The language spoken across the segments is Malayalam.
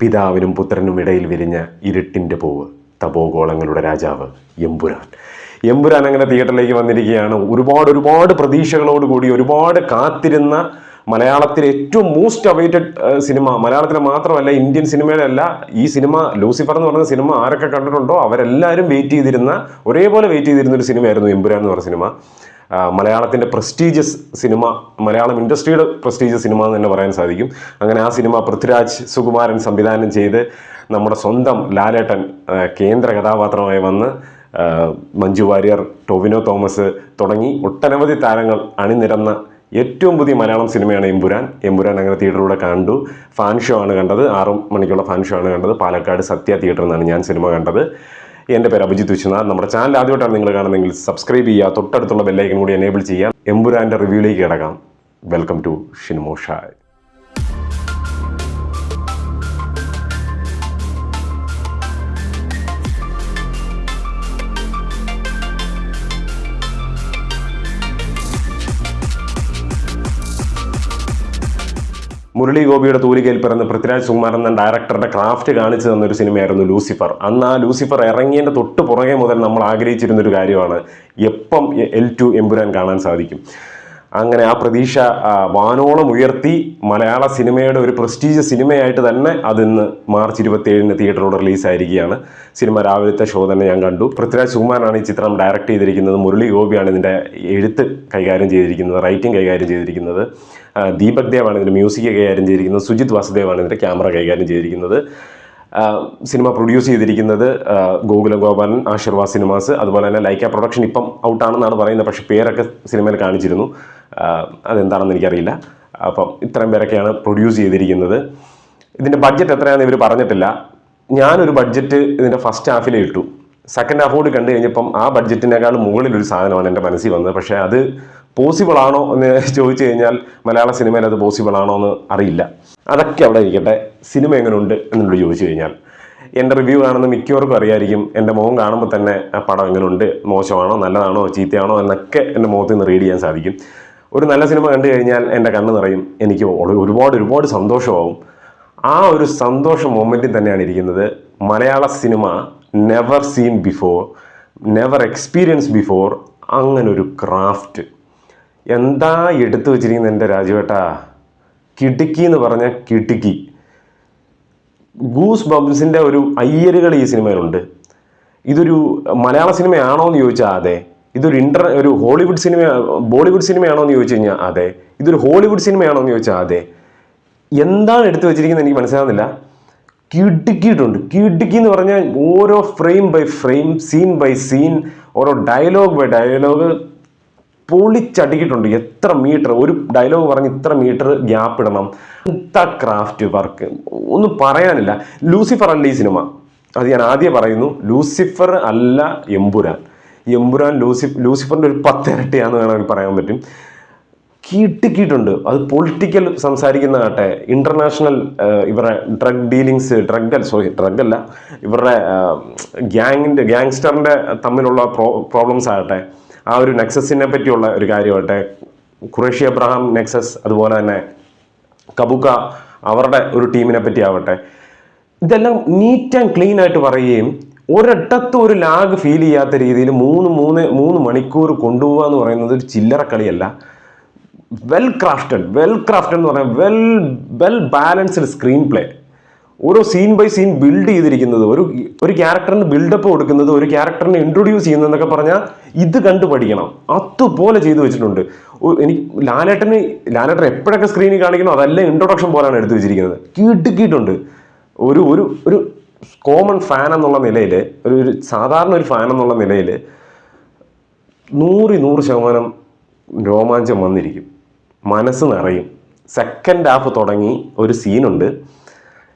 പിതാവിനും പുത്രനും ഇടയിൽ വിരിഞ്ഞ ഇരുട്ടിൻ്റെ പൂവ്, തപോഗോളങ്ങളുടെ രാജാവ് എമ്പുരാൻ. എമ്പുരാൻ അങ്ങനെ തിയേറ്ററിലേക്ക് വന്നിരിക്കുകയാണ്. ഒരുപാട് പ്രതീക്ഷകളോടുകൂടി, ഒരുപാട് കാത്തിരുന്ന മലയാളത്തിലെ ഏറ്റവും മോസ്റ്റ് അവൈറ്റഡ് സിനിമ, മലയാളത്തിലെ മാത്രമല്ല ഇന്ത്യൻ സിനിമയിലല്ല, ഈ സിനിമ ലൂസിഫർ എന്ന് പറയുന്ന സിനിമ ആരൊക്കെ കണ്ടിട്ടുണ്ടോ അവരെല്ലാവരും ഒരേപോലെ വെയിറ്റ് ചെയ്തിരുന്ന ഒരു സിനിമയായിരുന്നു എമ്പുരാൻ എന്ന് പറഞ്ഞ സിനിമ. മലയാളത്തിൻ്റെ പ്രസ്റ്റീജിയസ് സിനിമ, മലയാളം ഇൻഡസ്ട്രിയുടെ പ്രസ്റ്റീജിയസ് സിനിമ എന്ന് തന്നെ പറയാൻ സാധിക്കും. അങ്ങനെ ആ സിനിമ പൃഥ്വിരാജ് സുകുമാരൻ സംവിധാനം ചെയ്ത് നമ്മുടെ സ്വന്തം ലാലേട്ടൻ കേന്ദ്ര കഥാപാത്രമായി വന്ന് മഞ്ജു വാര്യർ, ടൊവിനോ തോമസ് തുടങ്ങി ഒട്ടനവധി താരങ്ങൾ അണിനിരന്ന ഏറ്റവും പുതിയ മലയാളം സിനിമയാണ് എമ്പുരാൻ. അങ്ങനെ തിയേറ്ററിലൂടെ കണ്ടു. ഫാൻ ഷോ ആണ് കണ്ടത്, 6 മണിക്കുള്ള ഫാൻ ഷോ ആണ് കണ്ടത്. പാലക്കാട് സത്യ തിയേറ്ററിൽ നിന്നാണ് ഞാൻ സിനിമ കണ്ടത്. എൻ്റെ പേര് അഭിജിത്ത് വിശ്വനാഥ്. നമ്മുടെ ചാനൽ ആദ്യമായിട്ടാണ് നിങ്ങൾ കാണുന്നതെങ്കിൽ സബ്സ്ക്രൈബ് ചെയ്യുക, തൊട്ടടുത്തുള്ള ബെല്ലൈക്കൻ കൂടി എനേബിൾ ചെയ്യാം. എമ്പുരാൻ്റെ റിവ്യൂയിലേക്ക് കിടക്കാം. Welcome to ഷിനിമോഷായ്. മുരളി ഗോപിയുടെ തൂലികയിൽ പിറന്ന് പൃഥ്വിരാജ് സുകുമാരൻ എന്ന ഡയറക്ടറുടെ ക്രാഫ്റ്റ് കാണിച്ചു തന്നൊരു സിനിമയായിരുന്നു ലൂസിഫർ. അന്ന് ആ ലൂസിഫർ ഇറങ്ങിയതിൻ്റെ തൊട്ട് പുറകെ മുതൽ നമ്മൾ ആഗ്രഹിച്ചിരുന്നൊരു കാര്യമാണ് എപ്പം L2 എമ്പുരാൻ കാണാൻ സാധിക്കും. അങ്ങനെ ആ പ്രതീക്ഷ വാനോളം ഉയർത്തി മലയാള സിനിമയുടെ ഒരു പ്രസ്റ്റീജിയസ് സിനിമയായിട്ട് തന്നെ അതിന്ന് മാർച്ച് 27 തിയേറ്ററിലൂടെ റിലീസായിരിക്കുകയാണ്. സിനിമ രാവിലത്തെ ഷോ തന്നെ ഞാൻ കണ്ടു. പൃഥ്വിരാജ് സുകുമാരനാണ് ഈ ചിത്രം ഡയറക്റ്റ് ചെയ്തിരിക്കുന്നത്. മുരളി ഗോപിയാണ് ഇതിൻ്റെ എഴുത്ത് കൈകാര്യം ചെയ്തിരിക്കുന്നത്, റൈറ്റിംഗ് കൈകാര്യം ചെയ്തിരിക്കുന്നത്. ദീപക് ദേവാണ് ഇതിൻ്റെ മ്യൂസിക് കൈകാര്യം ചെയ്തിരിക്കുന്നത്. സുജിത് വാസുദേവാണ് ഇതിൻ്റെ ക്യാമറ കൈകാര്യം ചെയ്തിരിക്കുന്നത്. സിനിമ പ്രൊഡ്യൂസ് ചെയ്തിരിക്കുന്നത് ഗോകുലം ഗോപാലൻ, ആശീർവാദ് സിനിമാസ്, അതുപോലെ തന്നെ ലൈക്ക പ്രൊഡക്ഷൻ. ഇപ്പം ഔട്ടാണെന്നാണ് പറയുന്നത്, പക്ഷേ പേരൊക്കെ സിനിമയിൽ കാണിച്ചിരുന്നു. അതെന്താണെന്ന് എനിക്കറിയില്ല. അപ്പം ഇത്രയും പേരൊക്കെയാണ് പ്രൊഡ്യൂസ് ചെയ്തിരിക്കുന്നത്. ഇതിൻ്റെ ബഡ്ജറ്റ് എത്രയാണെന്ന് ഇവർ പറഞ്ഞിട്ടില്ല. ഞാനൊരു ബഡ്ജറ്റ് ഇതിൻ്റെ ഫസ്റ്റ് ഹാഫിലേ ഇട്ടു. സെക്കൻഡ് ഹാഫ് കൂടി കണ്ടു കഴിഞ്ഞപ്പം ആ ബഡ്ജറ്റിനേക്കാൾ മുകളിലൊരു സാധനമാണ് എൻ്റെ മനസ്സിൽ വന്നത്. പക്ഷേ അത് പോസിബിൾ ആണോ എന്ന് ചോദിച്ചു കഴിഞ്ഞാൽ മലയാള സിനിമയിൽ അത് പോസിബിൾ ആണോ എന്ന് അറിയില്ല. അതൊക്കെ അവിടെ ഇരിക്കട്ടെ. സിനിമ എങ്ങനെയുണ്ട് എന്നോട് ചോദിച്ചു കഴിഞ്ഞാൽ എൻ്റെ റിവ്യൂ കാണുന്ന മിക്കവർക്കും അറിയായിരിക്കും. എൻ്റെ മുഖം കാണുമ്പോൾ തന്നെ ആ പടം എങ്ങനെയുണ്ട്, മോശമാണോ നല്ലതാണോ ചീത്തയാണോ എന്നൊക്കെ എൻ്റെ മുഖത്ത് നിന്ന് റീഡ് ചെയ്യാൻ സാധിക്കും. ഒരു നല്ല സിനിമ കണ്ടു കഴിഞ്ഞാൽ എൻ്റെ കണ്ണ് നിറയും, എനിക്ക് ഒരുപാട് സന്തോഷമാവും. ആ ഒരു സന്തോഷ മൊമെൻറ്റിൽ തന്നെയാണ് ഇരിക്കുന്നത്. മലയാള cinema never seen before, never experience before അങ്ങനൊരു ക്രാഫ്റ്റ് എന്താ എടുത്തു വെച്ചിരിക്കുന്നത് എൻ്റെ രാജുവേട്ടാ. കിടുക്കി എന്ന് പറഞ്ഞാൽ കിടുക്കി. ഗൂസ് ബംസിൻ്റെ ഒരു അയ്യരുകൾ ഈ സിനിമയിലുണ്ട്. ഇതൊരു മലയാള സിനിമയാണോ എന്ന് ചോദിച്ചാൽ അതെ. ഇതൊരു ഹോളിവുഡ് സിനിമ, ബോളിവുഡ് സിനിമയാണോ എന്ന് ചോദിച്ചു കഴിഞ്ഞാൽ അതെ. ഇതൊരു ഹോളിവുഡ് സിനിമയാണോ എന്ന് ചോദിച്ചാൽ അതെ. എന്താണ് എടുത്തു വെച്ചിരിക്കുന്നത് എനിക്ക് മനസ്സിലാകുന്നില്ല. കിടുക്കിയിട്ടുണ്ട്. കിടുക്കി എന്ന് പറഞ്ഞാൽ ഓരോ frame by frame, scene by scene, ഓരോ ഡയലോഗ് ബൈ ഡയലോഗ് പൊളിച്ചടിക്കിയിട്ടുണ്ട്. എത്ര മീറ്റർ ഒരു ഡയലോഗ് പറഞ്ഞ് ഇത്ര മീറ്റർ ഗ്യാപ്പ് ഇടണം. എന്താ ക്രാഫ്റ്റ് വർക്ക്, ഒന്നും പറയാനില്ല. ലൂസിഫർ അല്ല ഈ സിനിമ, അത് ഞാൻ ആദ്യം പറയുന്നു. ലൂസിഫർ അല്ല എമ്പുരാൻ. ലൂസിഫറിൻ്റെ ഒരു 10 ഇരട്ടിയാണെന്ന് വേണമെങ്കിൽ പറയാൻ പറ്റും. കിട്ടിക്കിയിട്ടുണ്ട്. അത് പൊളിറ്റിക്കൽ സംസാരിക്കുന്നതാട്ടെ, ഇന്റർനാഷണൽ ഇവരുടെ ഡ്രഗ് അല്ല ഇവരുടെ ഗ്യാങ്സ്റ്ററിൻ്റെ തമ്മിലുള്ള പ്രോബ്ലംസ് ആകട്ടെ, ആ ഒരു നെക്സസിനെ പറ്റിയുള്ള ഒരു കാര്യമാകട്ടെ, ഖുറേഷി അബ്രഹാം നെക്സസ്, അതുപോലെ തന്നെ കബുക്ക അവരുടെ ഒരു ടീമിനെ പറ്റി ആവട്ടെ, ഇതെല്ലാം നീറ്റ് ആൻഡ് ക്ലീൻ ആയിട്ട് പറയുകയും ഒരിടത്തും ഒരു ലാഗ് ഫീൽ ചെയ്യാത്ത രീതിയിൽ 3 മണിക്കൂർ കൊണ്ടുപോകുക എന്ന് പറയുന്നത് ഒരു ചില്ലറ കളിയല്ല. വെൽ ക്രാഫ്റ്റഡ് എന്ന് പറഞ്ഞാൽ വെൽ ബാലൻസ്ഡ് സ്ക്രീൻ പ്ലേ. ഓരോ സീൻ ബൈ സീൻ ബിൽഡ് ചെയ്തിരിക്കുന്നത്, ഒരു ക്യാരക്ടറിന് ബിൽഡപ്പ് കൊടുക്കുന്നത്, ഒരു ക്യാരക്ടറിനെ ഇൻട്രൊഡ്യൂസ് ചെയ്യുന്നതെന്നൊക്കെ പറഞ്ഞാൽ ഇത് കണ്ടു പഠിക്കണം. അതുപോലെ ചെയ്തു വെച്ചിട്ടുണ്ട്. എനിക്ക് ലാലേട്ടൻ എപ്പോഴൊക്കെ സ്ക്രീനിൽ കാണിക്കണോ അതെല്ലാം ഇൻട്രൊഡക്ഷൻ പോലെയാണ് എടുത്തു വെച്ചിരിക്കുന്നത്. കിട്ടിക്കിയിട്ടുണ്ട്. ഒരു കോമൺ ഫാൻ എന്നുള്ള നിലയിൽ, ഒരു സാധാരണ ഒരു ഫാൻ എന്നുള്ള നിലയിൽ 100% രോമാഞ്ചം വന്നിരിക്കും, മനസ്സ് നിറയും. സെക്കൻഡ് ഹാഫ് തുടങ്ങി ഒരു സീനുണ്ട്,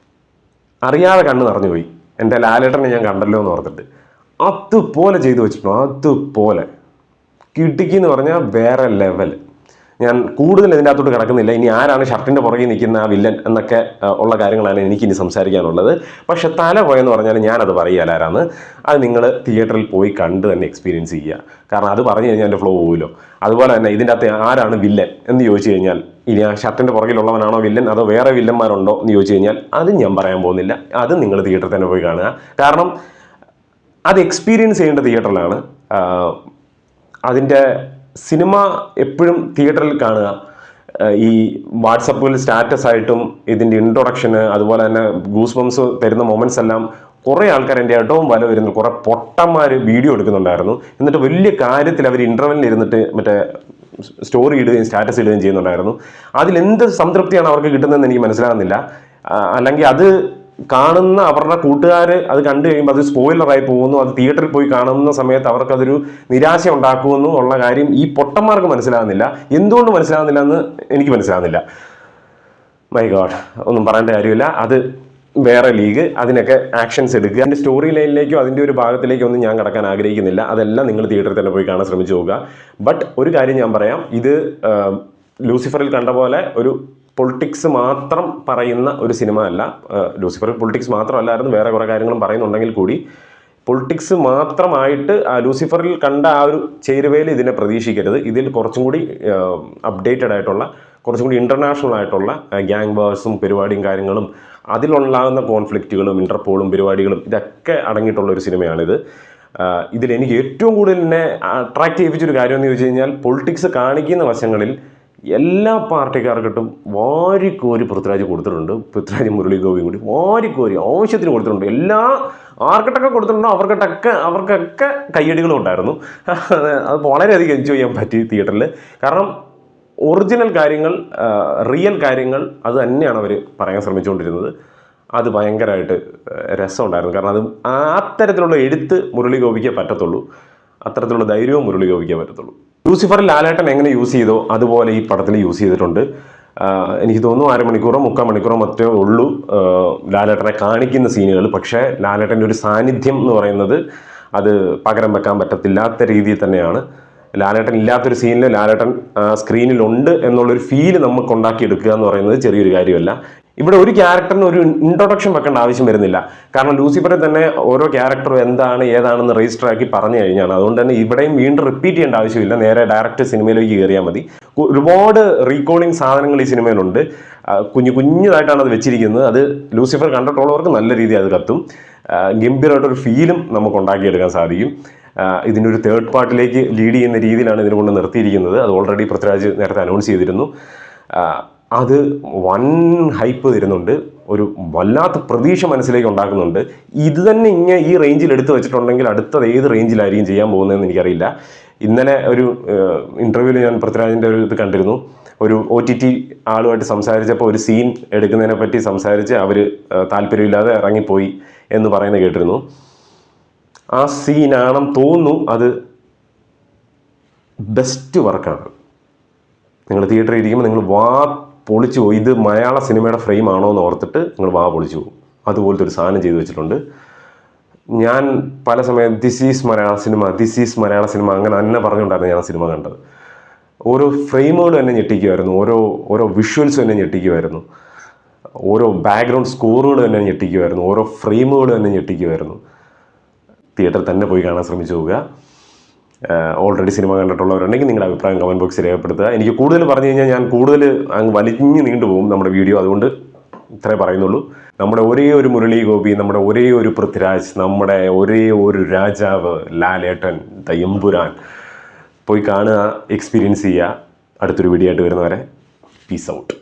അറിയാതെ കണ്ണ് നിറഞ്ഞു പോയി. എൻ്റെ ലാലേട്ടനെ ഞാൻ കണ്ടല്ലോ എന്ന് ഓർത്തിട്ട് അതുപോലെ ചെയ്തു വെച്ചിട്ടുണ്ടോ. അതുപോലെ കിടുക്കി എന്ന് പറഞ്ഞാൽ വേറെ ലെവൽ. ഞാൻ കൂടുതൽ ഇതിൻ്റെ അകത്തോട്ട് കിടക്കുന്നില്ല. ഇനി ആരാണ് ഷർട്ടിൻ്റെ പുറകെ നിൽക്കുന്ന ആ വില്ലൻ എന്നൊക്കെ ഉള്ള കാര്യങ്ങളാണ് എനിക്കിനി സംസാരിക്കാനുള്ളത്. പക്ഷെ തല പോയെന്ന് പറഞ്ഞാൽ ഞാനത് പറയുകയല്ല ആരാന്ന്. അത് നിങ്ങൾ തിയേറ്ററിൽ പോയി കണ്ട് തന്നെ എക്സ്പീരിയൻസ് ചെയ്യുക. കാരണം അത് പറഞ്ഞു കഴിഞ്ഞാൽ എൻ്റെ ഫ്ലോ പോകുമല്ലോ. അതുപോലെ തന്നെ ഇതിൻ്റെ അകത്ത് ആരാണ് വില്ലൻ എന്ന് ചോദിച്ചു കഴിഞ്ഞാൽ ഇനി ആ ഷർട്ടിൻ്റെ പുറകിലുള്ളവനാണോ വില്ലൻ അതോ വേറെ വില്ലന്മാരുണ്ടോ എന്ന് ചോദിച്ചു കഴിഞ്ഞാൽ അതും ഞാൻ പറയാൻ പോകുന്നില്ല. അത് നിങ്ങൾ തിയേറ്ററിൽ തന്നെ പോയി കാണുക. കാരണം അത് എക്സ്പീരിയൻസ് ചെയ്യേണ്ട തിയേറ്ററിലാണ്. അതിൻ്റെ സിനിമ എപ്പോഴും തിയേറ്ററിൽ കാണുക. ഈ വാട്സപ്പിൽ സ്റ്റാറ്റസ് ആയിട്ടും ഇതിൻ്റെ ഇൻട്രൊഡക്ഷന് അതുപോലെ തന്നെ ഗൂസ് ബംസ് തരുന്ന മൊമെൻറ്റ്സ് എല്ലാം കുറേ ആൾക്കാർ എൻ്റെ ഏറ്റവും വില വരുന്നു, കുറേ പൊട്ടന്മാർ വീഡിയോ എടുക്കുന്നുണ്ടായിരുന്നു. എന്നിട്ട് വലിയ കാര്യത്തിൽ അവർ ഇൻ്റർവെല്ലിൽ ഇരുന്നിട്ട് മറ്റേ സ്റ്റോറി ഇടുകയും സ്റ്റാറ്റസ് ഇടുകയും ചെയ്യുന്നുണ്ടായിരുന്നു. അതിലെന്ത് സംതൃപ്തിയാണ് അവർക്ക് കിട്ടുന്നതെന്ന് എനിക്ക് മനസ്സിലാകുന്നില്ല. അല്ലെങ്കിൽ അത് കാണുന്ന അവരുടെ കൂട്ടുകാർ അത് കണ്ടു കഴിയുമ്പോൾ അത് സ്പോയിലറായി പോകുന്നു. അത് തിയേറ്ററിൽ പോയി കാണുന്ന സമയത്ത് അവർക്കതൊരു നിരാശ ഉണ്ടാക്കുമെന്നു ഉള്ള കാര്യം ഈ പൊട്ടന്മാർക്ക് മനസ്സിലാകുന്നില്ല. എന്തുകൊണ്ട് മനസ്സിലാകുന്നില്ല എന്ന് എനിക്ക് മനസ്സിലാകുന്നില്ല. മൈ ഗോഡ്, ഒന്നും പറയേണ്ട കാര്യമില്ല. അത് വേറെ ലീഗ്, അതിനൊക്കെ ആക്ഷൻസ് എടുക്കുക. അതിൻ്റെ സ്റ്റോറി ലൈനിലേക്കോ അതിൻ്റെ ഒരു ഭാഗത്തിലേക്കോ ഒന്നും ഞാൻ കടക്കാൻ ആഗ്രഹിക്കുന്നില്ല. അതെല്ലാം നിങ്ങൾ തിയേറ്ററിൽ തന്നെ പോയി കാണാൻ ശ്രമിച്ചു നോക്കുക. ബട്ട് ഒരു കാര്യം ഞാൻ പറയാം, ഇത് ലൂസിഫറിൽ കണ്ട പോലെ ഒരു പൊളിറ്റിക്സ് മാത്രം പറയുന്ന ഒരു സിനിമ അല്ല. ലൂസിഫറിൽ പൊളിറ്റിക്സ് മാത്രമല്ലായിരുന്നു, വേറെ കുറേ കാര്യങ്ങളും പറയുന്നുണ്ടെങ്കിൽ കൂടി പൊളിറ്റിക്സ് മാത്രമായിട്ട് ലൂസിഫറിൽ കണ്ട ആ ഒരു ചേരുവയിൽ ഇതിനെ പ്രതീക്ഷിക്കരുത്. ഇതിൽ കുറച്ചും കൂടി അപ്ഡേറ്റഡ് ആയിട്ടുള്ള, കുറച്ചും കൂടി ഇൻ്റർനാഷണൽ ആയിട്ടുള്ള ഗ്യാങ് വാഴ്സും പരിപാടിയും കാര്യങ്ങളും അതിലുണ്ടാകുന്ന കോൺഫ്ലിക്റ്റുകളും ഇൻ്റർപോളും പരിപാടികളും ഇതൊക്കെ അടങ്ങിയിട്ടുള്ള ഒരു സിനിമയാണിത്. ഇതിലെനിക്ക് ഏറ്റവും കൂടുതൽ എന്നെ അട്രാക്ട് ചെയ്യിപ്പിച്ചൊരു കാര്യം എന്ന് ചോദിച്ചു കഴിഞ്ഞാൽ, പൊളിറ്റിക്സ് കാണിക്കുന്ന വശങ്ങളിൽ എല്ലാ പാർട്ടിക്കാർക്കിട്ടും വാരിക്കോരി പൃഥ്വിരാജ് കൊടുത്തിട്ടുണ്ട്. പൃഥ്വിരാജ് മുരളി ഗോപിയും കൂടി വാരിക്കോരി ആവശ്യത്തിന് കൊടുത്തിട്ടുണ്ട്. ആർക്കിട്ടൊക്കെ കൊടുത്തിട്ടുണ്ടോ അവർക്കൊക്കെ കയ്യടികളും ഉണ്ടായിരുന്നു. അത് വളരെയധികം എൻജോയ് ചെയ്യാൻ പറ്റി തിയേറ്ററിൽ. കാരണം ഒറിജിനൽ കാര്യങ്ങൾ, റിയൽ കാര്യങ്ങൾ അത് തന്നെയാണ് അവർ പറയാൻ ശ്രമിച്ചുകൊണ്ടിരുന്നത്. അത് ഭയങ്കരമായിട്ട് രസമുണ്ടായിരുന്നു. കാരണം അത് അത്തരത്തിലുള്ള എഴുത്ത് മുരളി ഗോപിക്കേ പറ്റത്തുള്ളൂ, അത്തരത്തിലുള്ള ധൈര്യവും മുരളി ഗോപിക്കേ പറ്റത്തുള്ളൂ. ലൂസിഫറിൽ ലാലേട്ടൻ എങ്ങനെ യൂസ് ചെയ്തോ അതുപോലെ ഈ പടത്തിൽ യൂസ് ചെയ്തിട്ടുണ്ട്. എനിക്ക് തോന്നുന്നു 1/2 മണിക്കൂറോ 3/4 മണിക്കൂറോ മറ്റേ ഉള്ളൂ ലാലേട്ടനെ കാണിക്കുന്ന സീനുകൾ. പക്ഷേ ലാലേട്ടൻ്റെ ഒരു സാന്നിധ്യം എന്ന് പറയുന്നത് അത് പകരം വെക്കാൻ പറ്റത്തില്ലാത്ത രീതിയിൽ തന്നെയാണ്. ലാലേട്ടൻ ഇല്ലാത്തൊരു സീനിൽ ലാലേട്ടൻ സ്ക്രീനിലുണ്ട് എന്നുള്ളൊരു ഫീല് നമുക്ക് ഉണ്ടാക്കിയെടുക്കുക എന്ന് പറയുന്നത് ചെറിയൊരു കാര്യമല്ല. ഇവിടെ ഒരു ക്യാരക്ടറിന് ഒരു ഇൻട്രൊഡക്ഷൻ വെക്കേണ്ട ആവശ്യം വരുന്നില്ല. കാരണം ലൂസിഫറിൽ തന്നെ ഓരോ ക്യാരക്ടറും എന്താണ് ഏതാണെന്ന് രജിസ്റ്റർ ആക്കി പറഞ്ഞു കഴിഞ്ഞാണ്. അതുകൊണ്ട് തന്നെ ഇവിടെയും വീണ്ടും റിപ്പീറ്റ് ചെയ്യേണ്ട ആവശ്യമില്ല. നേരെ ഡയറക്റ്റ് സിനിമയിലേക്ക് കയറിയാൽ മതി. ഒരുപാട് റീകോളിംഗ് സാധനങ്ങൾ ഈ സിനിമയിലുണ്ട്. കുഞ്ഞതായിട്ടാണ് അത് വെച്ചിരിക്കുന്നത്. അത് ലൂസിഫർ കണ്ടിട്ടുള്ളവർക്ക് നല്ല രീതിയിൽ അത് കത്തും. ഗംഭീരമായിട്ടൊരു ഫീലും നമുക്ക് ഉണ്ടാക്കിയെടുക്കാൻ സാധിക്കും. ഇതിനൊരു തേർഡ് പാർട്ടിലേക്ക് ലീഡ് ചെയ്യുന്ന രീതിയിലാണ് ഇതിനെ കൊണ്ട് നിർത്തിയിരിക്കുന്നത്. അത് ഓൾറെഡി പൃഥ്വിരാജ് നേരത്തെ അനൗൺസ് ചെയ്തിരുന്നു. അത് വൻ ഹൈപ്പ് തരുന്നുണ്ട്, ഒരു വല്ലാത്ത പ്രതീക്ഷ മനസ്സിലേക്ക് ഉണ്ടാക്കുന്നുണ്ട്. ഇത് തന്നെ ഇങ്ങനെ ഈ റേഞ്ചിൽ എടുത്തു വെച്ചിട്ടുണ്ടെങ്കിൽ അടുത്തത് ഏത് റേഞ്ചിലായിരിക്കും ചെയ്യാൻ പോകുന്നതെന്ന് എനിക്കറിയില്ല. ഇന്നലെ ഒരു ഇൻ്റർവ്യൂവിൽ ഞാൻ പൃഥ്വിരാജിൻ്റെ ഒരു ഇത് കണ്ടിരുന്നു. ഒരു OTT ആളുമായിട്ട് സംസാരിച്ചപ്പോൾ ഒരു സീൻ എടുക്കുന്നതിനെ പറ്റി സംസാരിച്ച് അവർ താല്പര്യമില്ലാതെ ഇറങ്ങിപ്പോയി എന്ന് പറയുന്നത് കേട്ടിരുന്നു. ആ സീനാണെന്ന് തോന്നുന്നു. അത് ബെസ്റ്റ് വർക്കാണ്. നിങ്ങൾ തിയേറ്ററിൽ ഇരിക്കുമ്പോൾ നിങ്ങൾ പൊളിച്ചു പോകും. ഇത് മലയാള സിനിമയുടെ ഫ്രെയിം ആണോ എന്ന് ഓർത്തിട്ട് നിങ്ങൾ പൊളിച്ചു പോകും. അതുപോലത്തെ ഒരു സാധനം ചെയ്തു വെച്ചിട്ടുണ്ട്. ഞാൻ പല സമയം ദിസ് ഈസ് മലയാള സിനിമ അങ്ങനെ തന്നെ പറഞ്ഞുകൊണ്ടായിരുന്നു ഞാൻ സിനിമ കണ്ടത്. ഓരോ ഫ്രെയിമുകളും എന്നെ ഞെട്ടിക്കുമായിരുന്നു, ഓരോ വിഷ്വൽസും എന്നെ ഞെട്ടിക്കുമായിരുന്നു, ഓരോ ബാക്ക്ഗ്രൗണ്ട് സ്കോറുകളും എന്നെ ഞെട്ടിക്കുമായിരുന്നു, ഓരോ ഫ്രെയിമുകളും എന്നെ ഞെട്ടിക്കുമായിരുന്നു. തിയേറ്ററിൽ തന്നെ പോയി കാണാൻ ശ്രമിച്ചു പോവുക. ഓൾറെഡി സിനിമ കണ്ടിട്ടുള്ളവരുണ്ടെങ്കിൽ നിങ്ങളുടെ അഭിപ്രായം കമൻറ്റ് ബോക്സിൽ രേഖപ്പെടുത്തുക. എനിക്ക് കൂടുതൽ പറഞ്ഞു കഴിഞ്ഞാൽ ഞാൻ കൂടുതൽ അങ്ങ് വലിഞ്ഞ് നീണ്ടുപോകും നമ്മുടെ വീഡിയോ. അതുകൊണ്ട് ഇത്രേ പറയുന്നുള്ളൂ. നമ്മുടെ ഒരേ ഒരു മുരളി ഗോപി, നമ്മുടെ ഒരേ ഒരു പൃഥ്വിരാജ്, നമ്മുടെ ഒരേ ഒരു രാജാവ് ലാലേട്ടൻ ദ എമ്പുരാൻ. പോയി കാണുക, എക്സ്പീരിയൻസ് ചെയ്യുക. അടുത്തൊരു വീഡിയോ ആയിട്ട് വരുന്നവരെ പീസ് ഔട്ട്.